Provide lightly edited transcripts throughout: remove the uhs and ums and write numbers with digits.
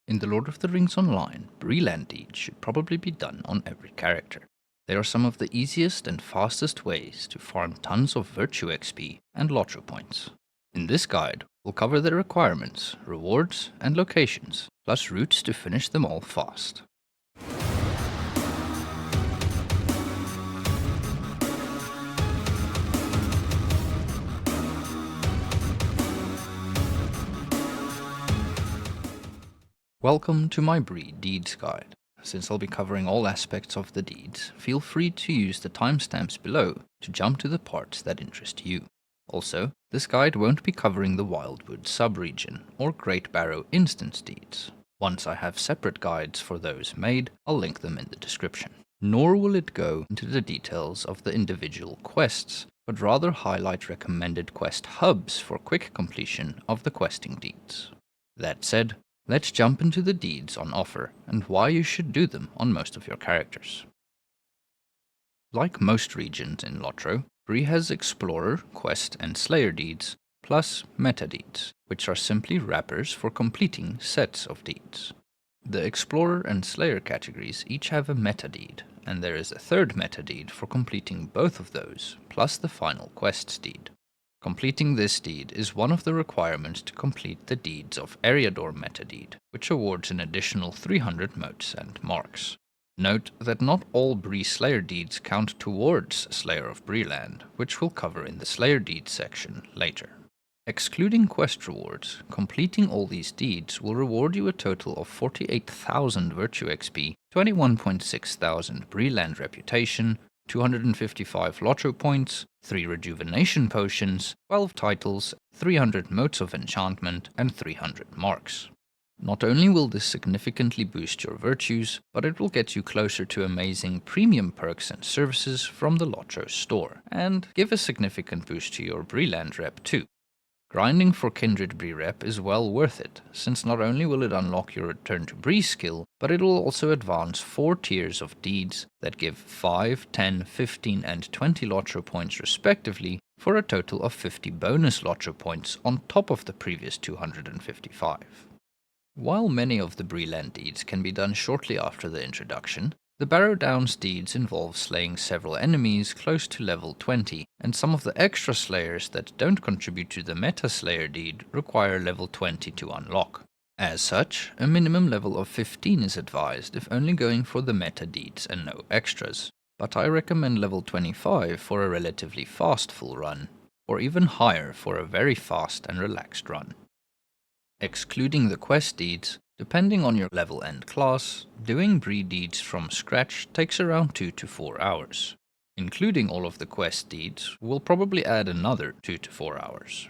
In the Lord of the Rings Online, Bree-Land deeds should probably be done on every character. They are some of the easiest and fastest ways to farm tons of virtue XP and LoTRO points. In this guide, we'll cover the requirements, rewards, and locations, plus routes to finish them all fast. Welcome to my Bree Deeds guide. Since I'll be covering all aspects of the deeds, feel free to use the timestamps below to jump to the parts that interest you. Also, this guide won't be covering the Wildwood sub-region or Great Barrow instance deeds. Once I have separate guides for those made, I'll link them in the description. Nor will it go into the details of the individual quests, but rather highlight recommended quest hubs for quick completion of the questing deeds. That said, let's jump into the deeds on offer and why you should do them on most of your characters. Like most regions in LoTRO, Bree has Explorer, Quest and Slayer deeds, plus meta deeds, which are simply wrappers for completing sets of deeds. The Explorer and Slayer categories each have a meta deed, and there is a third meta deed for completing both of those, plus the final quests deed. Completing this deed is one of the requirements to complete the deeds of Eriador meta deed, which awards an additional 300 motes and marks. Note that not all Bree Slayer deeds count towards Slayer of Bree-Land, which we'll cover in the Slayer deeds section later. Excluding quest rewards, completing all these deeds will reward you a total of 48,000 virtue XP, 21.6 thousand Bree-Land reputation, 255 LoTRO points, 3 rejuvenation potions, 12 titles, 300 motes of enchantment, and 300 marks. Not only will this significantly boost your virtues, but it will get you closer to amazing premium perks and services from the LoTRO store, and give a significant boost to your Bree-Land rep too. Grinding for Kindred Bree rep is well worth it, since not only will it unlock your Return to Bree skill, but it will also advance 4 tiers of deeds that give 5, 10, 15 and 20 LoTRO points respectively, for a total of 50 bonus LoTRO points on top of the previous 255. While many of the Bree-Land deeds can be done shortly after the introduction, the Barrow-Downs deeds involve slaying several enemies close to level 20, and some of the extra slayers that don't contribute to the meta slayer deed require level 20 to unlock. As such, a minimum level of 15 is advised if only going for the meta deeds and no extras, but I recommend level 25 for a relatively fast full run, or even higher for a very fast and relaxed run. Excluding the quest deeds, depending on your level and class, doing Bree deeds from scratch takes around 2 to 4 hours. Including all of the quest deeds will probably add another 2 to 4 hours.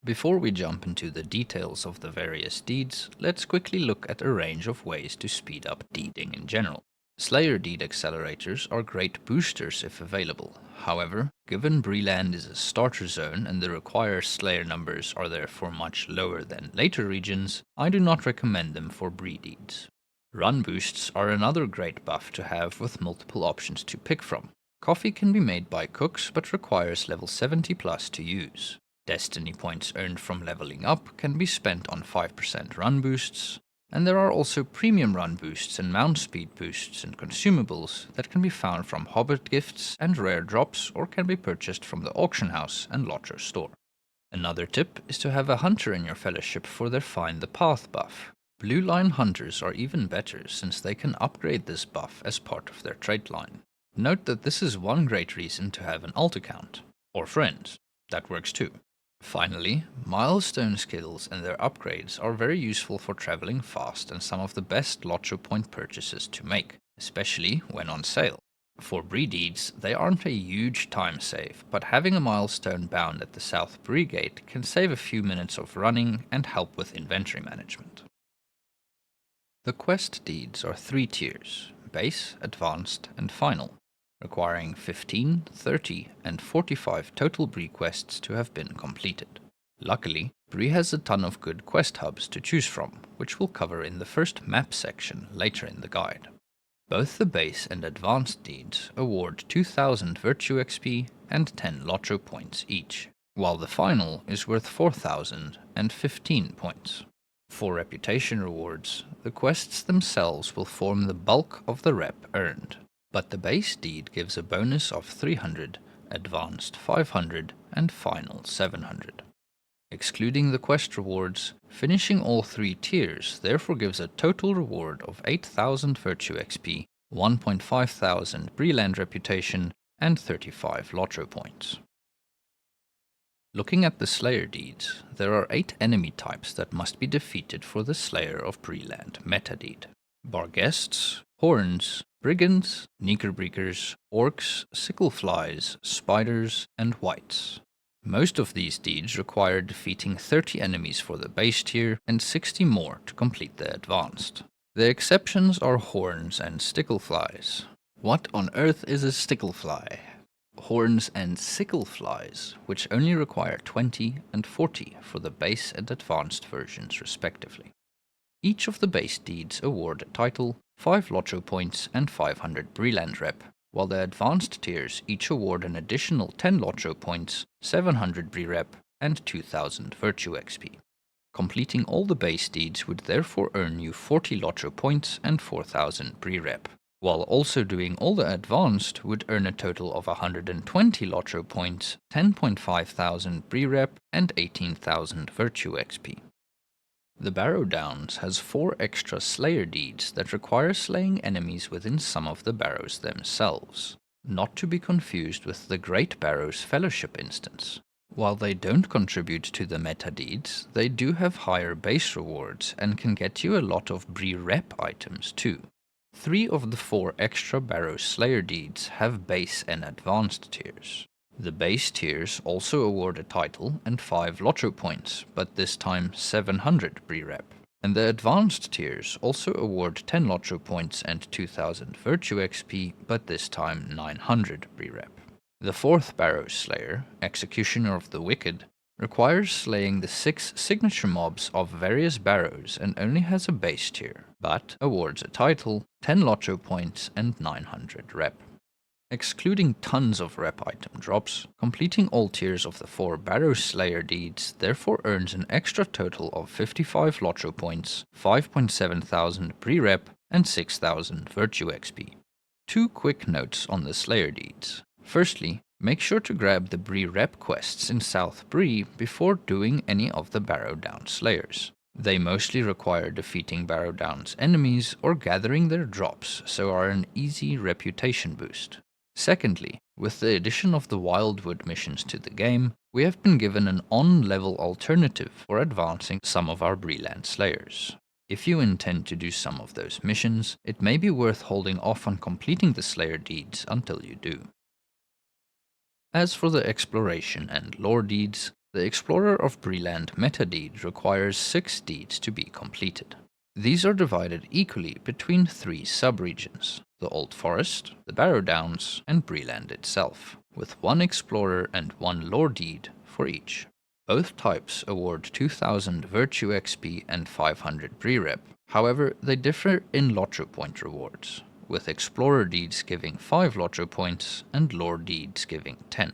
Before we jump into the details of the various deeds, let's quickly look at a range of ways to speed up deeding in general. Slayer deed accelerators are great boosters if available. However, given Bree-Land is a starter zone and the required Slayer numbers are therefore much lower than later regions, I do not recommend them for Bree deeds. Run boosts are another great buff to have with multiple options to pick from. Coffee can be made by cooks but requires level 70 plus to use. Destiny points earned from leveling up can be spent on 5% run boosts, and there are also premium run boosts and mount speed boosts and consumables that can be found from Hobbit gifts and rare drops or can be purchased from the auction house and LoTRO store. Another tip is to have a hunter in your fellowship for their Find the Path buff. Blue line hunters are even better since they can upgrade this buff as part of their trait line. Note that this is one great reason to have an alt account, or friends, that works too. Finally, milestone skills and their upgrades are very useful for traveling fast and some of the best LoTRO point purchases to make, especially when on sale. For Bree deeds, they aren't a huge time save, but having a milestone bound at the South Bree Gate can save a few minutes of running and help with inventory management. The quest deeds are 3 tiers: base, advanced, and final, requiring 15, 30, and 45 total Bree quests to have been completed. Luckily, Bree has a ton of good quest hubs to choose from, which we'll cover in the first map section later in the guide. Both the base and advanced deeds award 2000 virtue XP and 10 LoTRO points each, while the final is worth 4000 and 15 points. For reputation rewards, the quests themselves will form the bulk of the rep earned, but the base deed gives a bonus of 300, advanced 500, and final 700. Excluding the quest rewards, finishing all 3 tiers therefore gives a total reward of 8,000 Virtue XP, 1,500 Bree-Land reputation, and 35 LoTRO points. Looking at the Slayer deeds, there are 8 enemy types that must be defeated for the Slayer of Bree-Land meta deed. Barghests, Horns, Brigands, Knickerbreakers, Orcs, Sickleflies, Spiders, and Whites. Most of these deeds require defeating 30 enemies for the base tier and 60 more to complete the advanced. The exceptions are Horns and Stickleflies. What on earth is a Sticklefly? Horns and Sickleflies, which only require 20 and 40 for the base and advanced versions respectively. Each of the base deeds award a title, 5 LoTRO points and 500 Bree-Land rep, while the advanced tiers each award an additional 10 LoTRO points, 700 Bree rep, and 2000 Virtue XP. Completing all the base deeds would therefore earn you 40 LoTRO points and 4000 Bree rep, while also doing all the advanced would earn a total of 120 LoTRO points, 10,500 Bree rep, and 18,000 Virtue XP. The Barrow-Downs has 4 extra Slayer deeds that require slaying enemies within some of the Barrows themselves, not to be confused with the Great Barrows Fellowship instance. While they don't contribute to the meta deeds, they do have higher base rewards and can get you a lot of Bree rep items too. 3 of the 4 extra Barrows Slayer deeds have base and advanced tiers. The base tiers also award a title and 5 LoTRO points, but this time 700 Bree rep. And the advanced tiers also award 10 LoTRO points and 2000 Virtue XP, but this time 900 Bree rep. The 4th Barrows Slayer, Executioner of the Wicked, requires slaying the 6 signature mobs of various Barrows and only has a base tier, but awards a title, 10 LoTRO points, and 900 rep. Excluding tons of rep item drops, completing all tiers of the 4 Barrows Slayer deeds therefore earns an extra total of 55 LoTRO points, 5,700 Bree rep, and 6,000 Virtue XP. 2 quick notes on the Slayer deeds. Firstly, make sure to grab the Bree rep quests in South Bree before doing any of the Barrow-Downs Slayers. They mostly require defeating Barrow-Downs enemies or gathering their drops, so are an easy reputation boost. Secondly, with the addition of the Wildwood missions to the game, we have been given an on-level alternative for advancing some of our Bree-Land Slayers. If you intend to do some of those missions, it may be worth holding off on completing the Slayer deeds until you do. As for the Exploration and Lore deeds, the Explorer of Bree-Land meta deed requires 6 deeds to be completed. These are divided equally between 3 subregions, the Old Forest, the Barrow-Downs, and Bree-Land itself, with 1 Explorer and 1 Lore deed for each. Both types award 2000 Virtue XP and 500 Bree rep, however they differ in LoTRO point rewards, with Explorer deeds giving 5 LoTRO points and Lore deeds giving 10.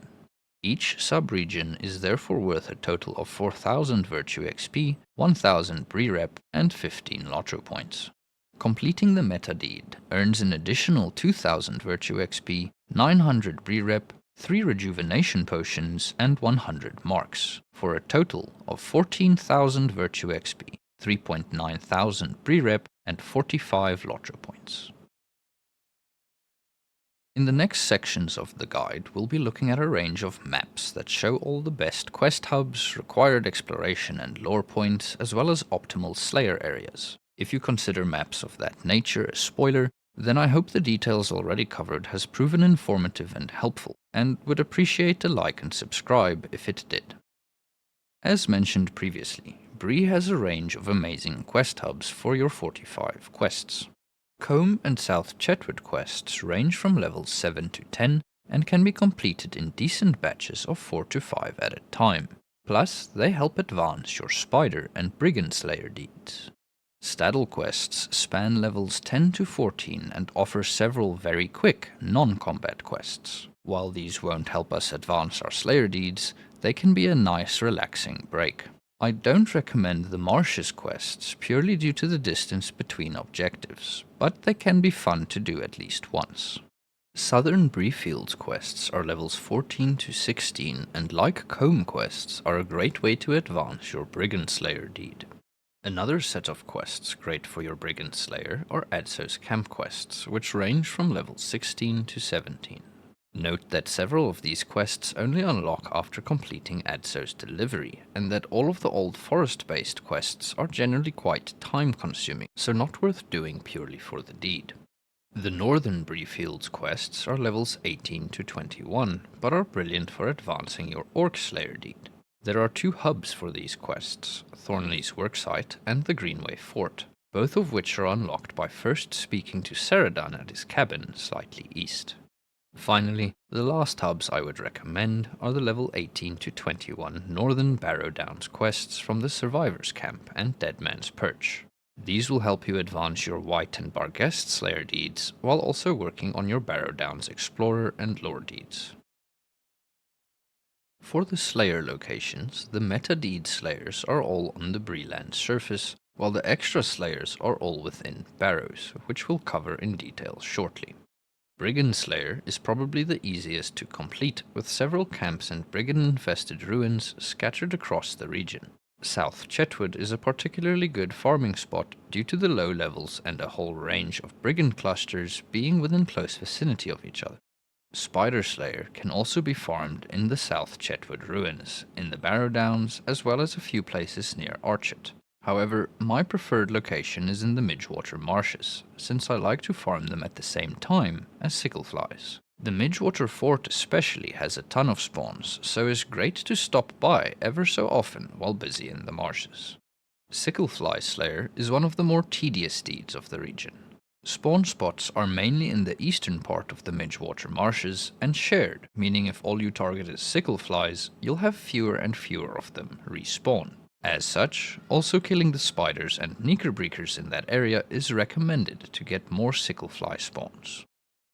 Each subregion is therefore worth a total of 4000 Virtue XP, 1000 Bree rep, and 15 LoTRO points. Completing the meta deed earns an additional 2000 Virtue XP, 900 Bree rep, 3 rejuvenation potions, and 100 marks, for a total of 14,000 Virtue XP, 3,900 Bree rep, and 45 LoTRO points. In the next sections of the guide, we'll be looking at a range of maps that show all the best quest hubs, required exploration and lore points, as well as optimal Slayer areas. If you consider maps of that nature a spoiler, then I hope the details already covered has proven informative and helpful, and would appreciate a like and subscribe if it did. As mentioned previously, Bree has a range of amazing quest hubs for your 45 quests. Combe and South Chetwood quests range from levels 7 to 10 and can be completed in decent batches of 4 to 5 at a time. Plus, they help advance your Spider and Brigand Slayer deeds. Staddle quests span levels 10 to 14 and offer several very quick, non-combat quests. While these won't help us advance our Slayer deeds, they can be a nice relaxing break. I don't recommend the Marshes quests purely due to the distance between objectives, but they can be fun to do at least once. Southern Bree-Fields quests are levels 14 to 16 and, like Comb quests, are a great way to advance your Brigand Slayer deed. Another set of quests great for your Brigand Slayer are Adso's Camp quests, which range from level 16 to 17. Note that several of these quests only unlock after completing Adso's delivery, and that all of the old forest-based quests are generally quite time-consuming, so not worth doing purely for the deed. The Northern Bree-Fields quests are levels 18 to 21, but are brilliant for advancing your Orc Slayer deed. There are two hubs for these quests, Thornley's worksite and the Greenway Fort, both of which are unlocked by first speaking to Ceradan at his cabin slightly east. Finally, the last hubs I would recommend are the level 18 to 21 Northern Barrow-Downs quests from the Survivor's Camp and Dead Man's Perch. These will help you advance your White and Barghest Slayer deeds, while also working on your Barrow-Downs Explorer and Lore deeds. For the Slayer locations, the meta deed Slayers are all on the Bree-Land surface, while the extra Slayers are all within Barrows, which we'll cover in detail shortly. Brigand Slayer is probably the easiest to complete, with several camps and brigand-infested ruins scattered across the region. South Chetwood is a particularly good farming spot due to the low levels and a whole range of brigand clusters being within close vicinity of each other. Spider Slayer can also be farmed in the South Chetwood ruins, in the Barrow-Downs, as well as a few places near Archet. However, my preferred location is in the Midgewater Marshes, since I like to farm them at the same time as sickleflies. The Midgewater Fort especially has a ton of spawns, so is great to stop by ever so often while busy in the marshes. Sicklefly Slayer is one of the more tedious deeds of the region. Spawn spots are mainly in the eastern part of the Midgewater Marshes and shared, meaning if all you target is sickleflies, you'll have fewer and fewer of them respawn. As such, also killing the spiders and Knickerbreakers in that area is recommended to get more sicklefly spawns.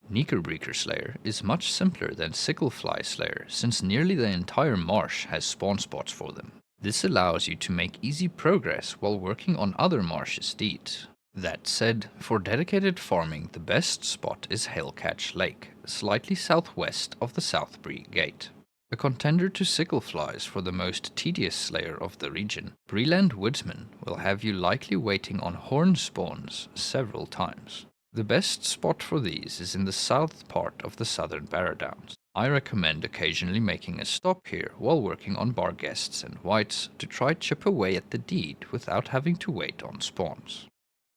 Knickerbreaker Slayer is much simpler than Sicklefly Slayer, since nearly the entire marsh has spawn spots for them. This allows you to make easy progress while working on other marshes deeds. That said, for dedicated farming, the best spot is Hailcatch Lake, slightly southwest of the South Bree Gate. A contender to sickleflies for the most tedious slayer of the region, Bree-Land Woodsman will have you likely waiting on horn spawns several times. The best spot for these is in the south part of the southern Barrow-Downs. I recommend occasionally making a stop here while working on Barghests and Whites to try chip away at the deed without having to wait on spawns.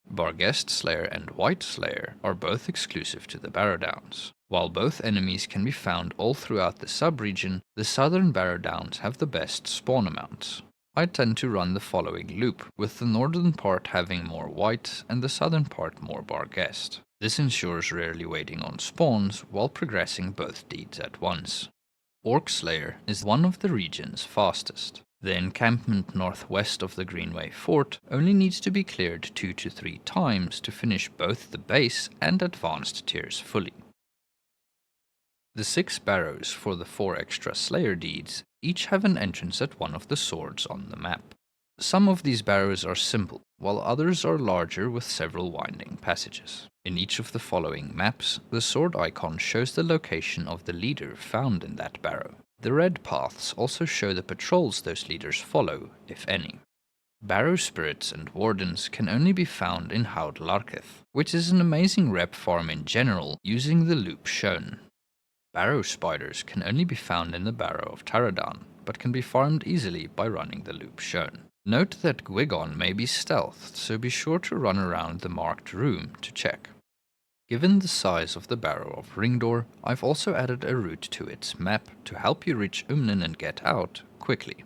Barghest Slayer and White Slayer are both exclusive to the Barrow-Downs. While both enemies can be found all throughout the sub-region, the southern Barrow-Downs have the best spawn amounts. I tend to run the following loop, with the northern part having more White and the southern part more Barghest. This ensures rarely waiting on spawns while progressing both deeds at once. Orc Slayer is one of the region's fastest. The encampment northwest of the Greenway Fort only needs to be cleared 2 to 3 times to finish both the base and advanced tiers fully. The 6 barrows for the 4 extra Slayer deeds each have an entrance at one of the swords on the map. Some of these barrows are simple, while others are larger with several winding passages. In each of the following maps, the sword icon shows the location of the leader found in that barrow. The red paths also show the patrols those leaders follow, if any. Barrow spirits and wardens can only be found in Haud Larketh, which is an amazing rep farm in general using the loop shown. Barrow spiders can only be found in the Barrow of Taradan, but can be farmed easily by running the loop shown. Note that Gwigon may be stealthed, so be sure to run around the marked room to check. Given the size of the Barrow of Ringdor, I've also added a route to its map to help you reach Umnin and get out quickly.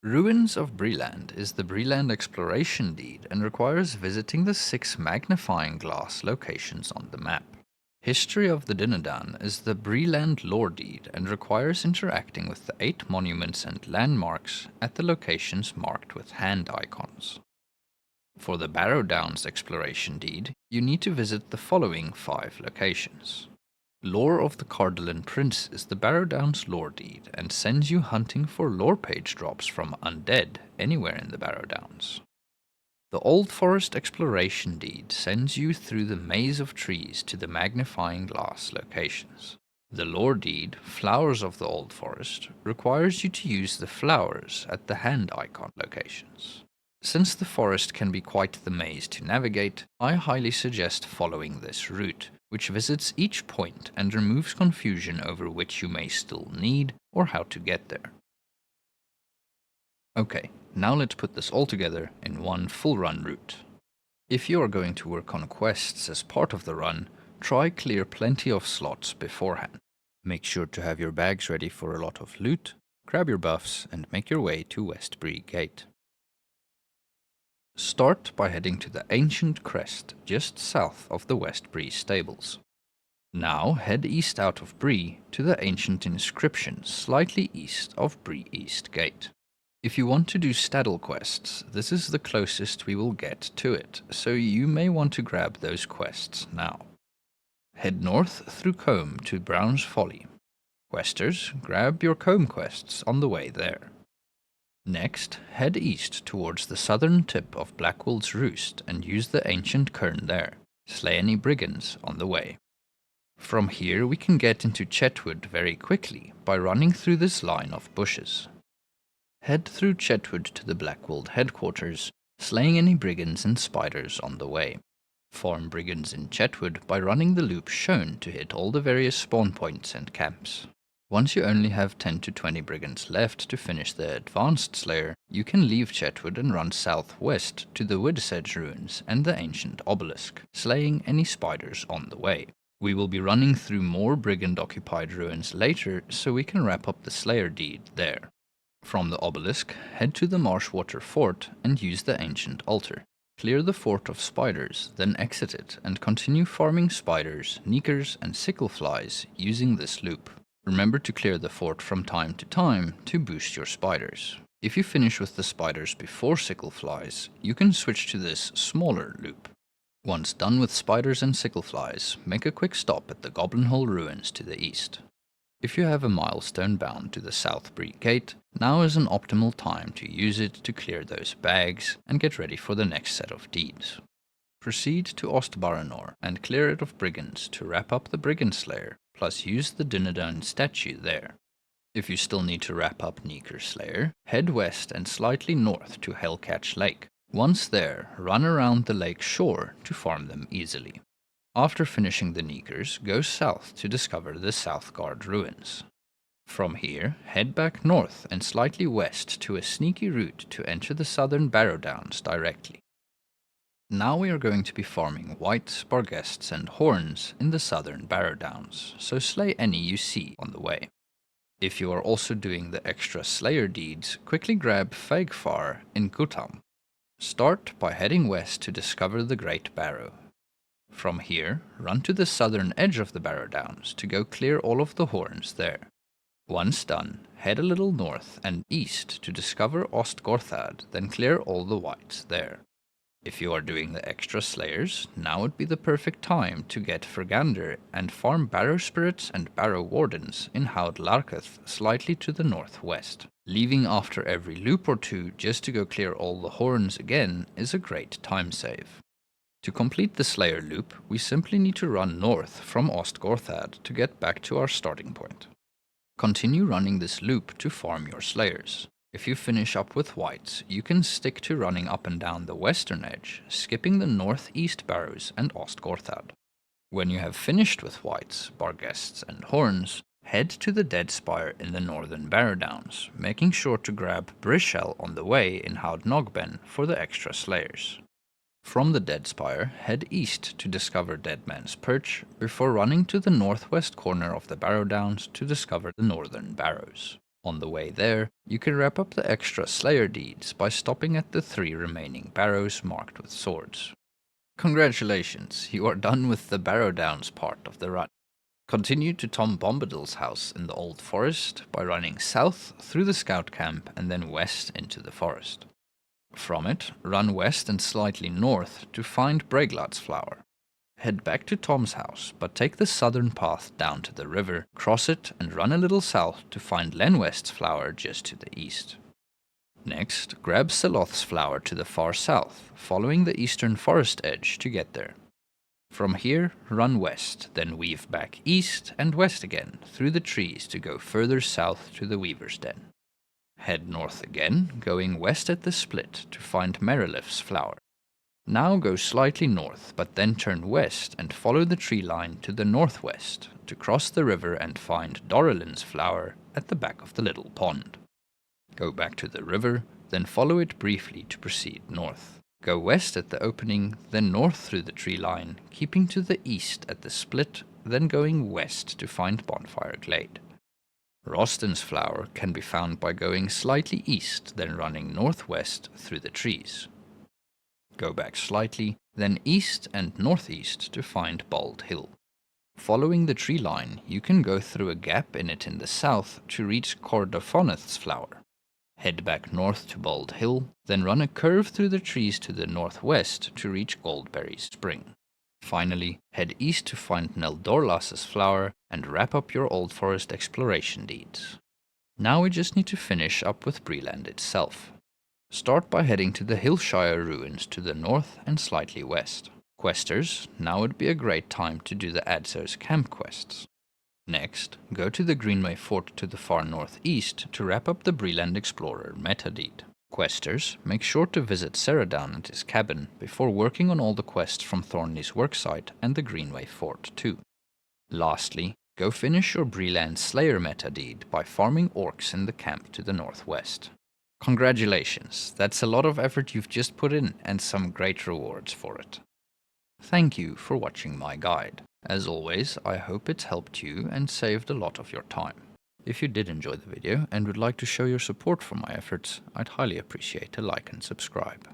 Ruins of Bree-Land is the Bree-Land exploration deed and requires visiting the 6 magnifying glass locations on the map. History of the Dinadan is the Bree-Land lore deed and requires interacting with the 8 monuments and landmarks at the locations marked with hand icons. For the Barrow-Downs exploration deed, you need to visit the following 5 locations: Lore of the Cardolan Prince is the Barrow-Downs lore deed and sends you hunting for lore page drops from undead anywhere in the Barrow-Downs. The Old Forest Exploration deed sends you through the maze of trees to the magnifying glass locations. The lore deed, Flowers of the Old Forest, requires you to use the flowers at the hand icon locations. Since the forest can be quite the maze to navigate, I highly suggest following this route, which visits each point and removes confusion over which you may still need or how to get there. Okay, now let's put this all together in one full run route. If you are going to work on quests as part of the run, try clear plenty of slots beforehand. Make sure to have your bags ready for a lot of loot, grab your buffs and make your way to West Bree Gate. Start by heading to the ancient crest just south of the West Bree stables. Now head east out of Bree to the ancient inscription slightly east of Bree East Gate. If you want to do staddle quests, this is the closest we will get to it, so you may want to grab those quests now. Head north through Combe to Brown's Folly. Questers, grab your Combe quests on the way there. Next, head east towards the southern tip of Blackwolf's Roost and use the ancient cairn there. Slay any brigands on the way. From here we can get into Chetwood very quickly by running through this line of bushes. Head through Chetwood to the Blackwolf headquarters, slaying any brigands and spiders on the way. Farm brigands in Chetwood by running the loop shown to hit all the various spawn points and camps. Once you only have 10 to 20 brigands left to finish the advanced slayer, you can leave Chetwood and run southwest to the Woodsedge ruins and the ancient obelisk, slaying any spiders on the way. We will be running through more brigand-occupied ruins later, so we can wrap up the slayer deed there. From the obelisk, head to the Marshwater Fort and use the ancient altar. Clear the fort of spiders, then exit it and continue farming spiders, neekers and sickleflies using this loop. Remember to clear the fort from time to time to boost your spiders. If you finish with the spiders before sickleflies, you can switch to this smaller loop. Once done with spiders and sickleflies, make a quick stop at the Goblin Hole ruins to the east. If you have a milestone bound to the South Bree Gate, now is an optimal time to use it to clear those bags and get ready for the next set of deeds. Proceed to Ostbaranor and clear it of brigands to wrap up the Brigand Slayer, plus use the Dunedain statue there. If you still need to wrap up Neeker Slayer, head west and slightly north to Hellcatch Lake. Once there, run around the lake shore to farm them easily. After finishing the Neekers, go south to discover the Southguard ruins. From here, head back north and slightly west to a sneaky route to enter the southern Barrow-Downs directly. Now we are going to be farming whites, barguests and horns in the southern Barrow-Downs, so slay any you see on the way. If you are also doing the extra slayer deeds, quickly grab Fegfar in Gutam. Start by heading west to discover the Great Barrow. From here, run to the southern edge of the Barrow-Downs to go clear all of the horns there. Once done, head a little north and east to discover Ostgorthad, then clear all the whites there. If you are doing the extra slayers, now would be the perfect time to get Fergander and farm Barrow Spirits and Barrow Wardens in Haud Larketh slightly to the northwest. Leaving after every loop or two just to go clear all the horns again is a great time save. To complete the Slayer loop, we simply need to run north from Ostgorthad to get back to our starting point. Continue running this loop to farm your Slayers. If you finish up with whites, you can stick to running up and down the western edge, skipping the northeast Barrows and Ostgorthad. When you have finished with whites, barguests and horns, head to the Dead Spire in the northern Barrow-Downs, making sure to grab Brishel on the way in Haud Nogben for the extra Slayers. From the Dead Spire, head east to discover Dead Man's Perch, before running to the northwest corner of the Barrow-Downs to discover the northern Barrows. On the way there, you can wrap up the extra Slayer deeds by stopping at the 3 remaining Barrows marked with swords. Congratulations, you are done with the Barrow-Downs part of the run. Continue to Tom Bombadil's house in the Old Forest by running south through the scout camp and then west into the forest. From it, run west and slightly north to find Braeglad's Flower. head back to Tom's house, but take the southern path down to the river, cross it, and run a little south to find Len West's flower just to the east. Next, grab Seloth's flower to the far south, following the eastern forest edge to get there. From here, run west, then weave back east and west again through the trees to go further south to the weaver's den. Head north again, going west at the split to find Merilif's flower. Now go slightly north, but then turn west and follow the tree line to the northwest to cross the river and find Doralin's flower at the back of the little pond. Go back to the river, then follow it briefly to proceed north. Go west at the opening, then north through the tree line, keeping to the east at the split, then going west to find Bonfire Glade. Roston's flower can be found by going slightly east, then running northwest through the trees. Go back slightly, then east and northeast to find Bald Hill. Following the tree line, you can go through a gap in it in the south to reach Cordophoneth's flower. Head back north to Bald Hill, then run a curve through the trees to the northwest to reach Goldberry Spring. Finally, head east to find Neldorlas's flower and wrap up your Old Forest exploration deeds. Now we just need to finish up with Bree-Land itself. Start by heading to the Hillshire ruins to the north and slightly west. Questers, now would be a great time to do the Adzer's camp quests. Next, go to the Greenway Fort to the far northeast to wrap up the Bree-Land Explorer meta deed. Questers, make sure to visit Saradown at his cabin before working on all the quests from Thornley's worksite and the Greenway Fort too. Lastly, go finish your Bree-Land Slayer meta deed by farming orcs in the camp to the northwest. Congratulations, that's a lot of effort you've just put in and some great rewards for it. Thank you for watching my guide. As always, I hope it's helped you and saved a lot of your time. If you did enjoy the video and would like to show your support for my efforts, I'd highly appreciate a like and subscribe.